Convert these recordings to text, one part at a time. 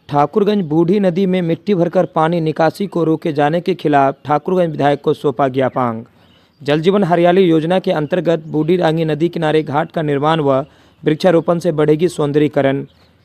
ठाकुरगंज बूढ़ी नदी में मिट्टी भरकर पानी निकासी को रोके जाने के खिलाफ ठाकुरगंज विधायक को सौंपा ज्ञापन। जल जीवन हरियाली योजना के अंतर्गत बूढ़ी डांगी नदी किनारे घाट का निर्माण व वृक्षारोपण से बढ़ेगी सौंदर्यीकरण।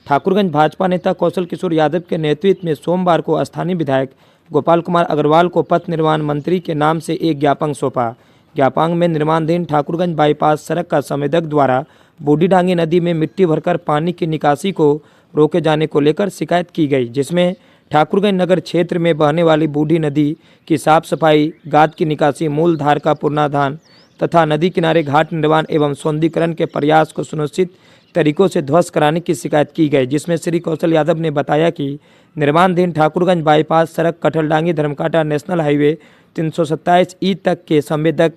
ठाकुरगंज भाजपा नेता कौशल किशोर यादव के नेतृत्व में सोमवार को स्थानीय विधायक गोपाल कुमार अग्रवाल को पथ निर्माण मंत्री के नाम से एक ज्ञापन सौंपा। ज्ञापन में निर्माणाधीन ठाकुरगंज बाईपास सड़क का संवेदक द्वारा बूढ़ी डांगी नदी में मिट्टी भरकर पानी की निकासी को रोके जाने को लेकर शिकायत की गई, जिसमें ठाकुरगंज नगर क्षेत्र में बहने वाली बूढ़ी नदी की साफ सफाई, गाद की निकासी, मूल धार का पुनर्धान तथा नदी किनारे घाट निर्माण एवं सौंदर्यीकरण के प्रयास को सुनिश्चित तरीकों से ध्वस्त कराने की शिकायत की गई। जिसमें श्री कौशल यादव ने बताया कि निर्माणाधीन ठाकुरगंज बाईपास सड़क कठलडांगी धर्मकाटा नेशनल हाईवे 327E तक के संवेदक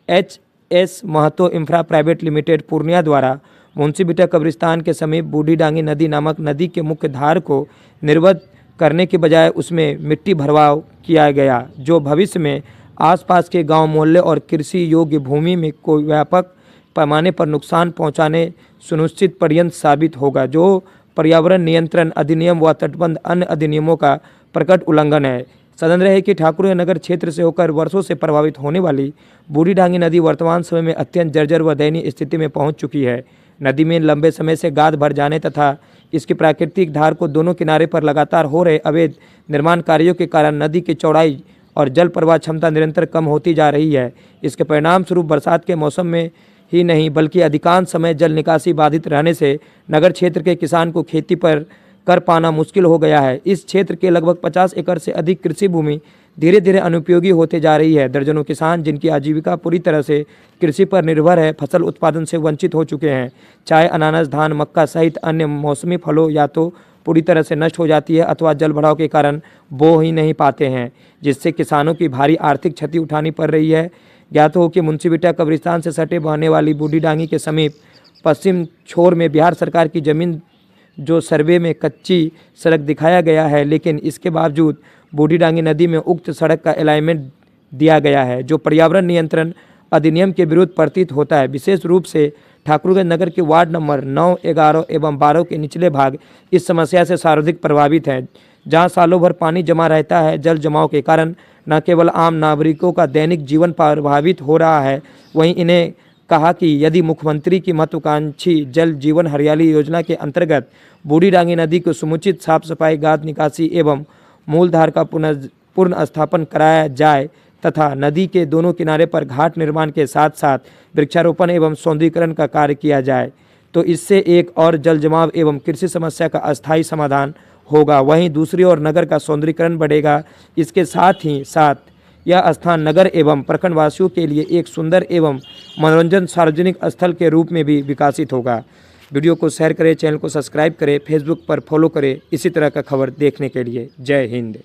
HS Mahato infra private limited Purnia द्वारा मुंशी बिटा कब्रिस्तान के समीप बूढ़ी डांगी नदी नामक नदी के मुख्य धार को निर्वध करने के बजाय उसमें मिट्टी भरवाव किया गया, जो भविष्य में आसपास के गांव मोहल्ले और कृषि योग्य भूमि में कोई व्यापक पैमाने पर नुकसान पहुंचाने सुनिश्चित पर्यंत साबित होगा, जो पर्यावरण नियंत्रण अधिनियम व तटबंध अन्य अधिनियमों का प्रकट उल्लंघन है। सदन रहे कि ठाकुरगंज नगर क्षेत्र से होकर वर्षों से प्रभावित होने वाली बूढ़ी डांगी नदी वर्तमान समय में अत्यंत जर्जर व दयनीय स्थिति में पहुंच चुकी है। नदी में लंबे समय से गाद भर जाने तथा इसकी प्राकृतिक धार को दोनों किनारे पर लगातार हो रहे अवैध निर्माण कार्यों के कारण नदी की चौड़ाई और जल प्रवाह क्षमता निरंतर कम होती जा रही है। इसके परिणाम स्वरूप बरसात के मौसम में ही नहीं बल्कि अधिकांश समय जल निकासी बाधित रहने से नगर क्षेत्र के किसान को खेती पर कर पाना मुश्किल हो गया है। इस क्षेत्र के लगभग 50 एकड़ से अधिक कृषि भूमि धीरे धीरे अनुपयोगी होते जा रही है। दर्जनों किसान जिनकी आजीविका पूरी तरह से कृषि पर निर्भर है, फसल उत्पादन से वंचित हो चुके हैं। चाय, अनानास, धान, मक्का सहित अन्य मौसमी फलों या तो पूरी तरह से नष्ट हो जाती है अथवा जल भराव के कारण बो ही नहीं पाते हैं, जिससे किसानों की भारी आर्थिक क्षति उठानी पड़ रही है। ज्ञात हो कि मुंशी बिटा कब्रिस्तान से सटे बहने वाली बूढ़ी डांगी के समीप पश्चिम छोर में बिहार सरकार की जमीन जो सर्वे में कच्ची सड़क दिखाया गया है, लेकिन इसके बावजूद बूढ़ी डांगी नदी में उक्त सड़क का अलाइनमेंट दिया गया है, जो पर्यावरण नियंत्रण अधिनियम के विरुद्ध प्रतीत होता है। विशेष रूप से ठाकुरगंज नगर के वार्ड नंबर 9, 11 एवं 12 के निचले भाग इस समस्या से सर्वाधिक प्रभावित हैं, जहां सालों भर पानी जमा रहता है। जल जमाव के कारण न केवल आम नागरिकों का दैनिक जीवन प्रभावित हो रहा है, वहीं इन्हें कहा कि यदि मुख्यमंत्री की महत्वाकांक्षी जल जीवन हरियाली योजना के अंतर्गत बूढ़ी डांगी नदी को समुचित साफ सफाई, गाद निकासी एवं मूलधार का पुनः स्थापन कराया जाए तथा नदी के दोनों किनारे पर घाट निर्माण के साथ साथ वृक्षारोपण एवं सौंदर्यीकरण का कार्य किया जाए, तो इससे एक और जल जमाव एवं कृषि समस्या का अस्थायी समाधान होगा। वहीं दूसरी ओर नगर का सौंदर्यीकरण बढ़ेगा। इसके साथ ही साथ यह स्थान नगर एवं प्रखंड वासियों के लिए एक सुंदर एवं मनोरंजन सार्वजनिक स्थल के रूप में भी विकसित होगा। वीडियो को शेयर करें, चैनल को सब्सक्राइब करें, फेसबुक पर फॉलो करें इसी तरह का खबर देखने के लिए। जय हिंद।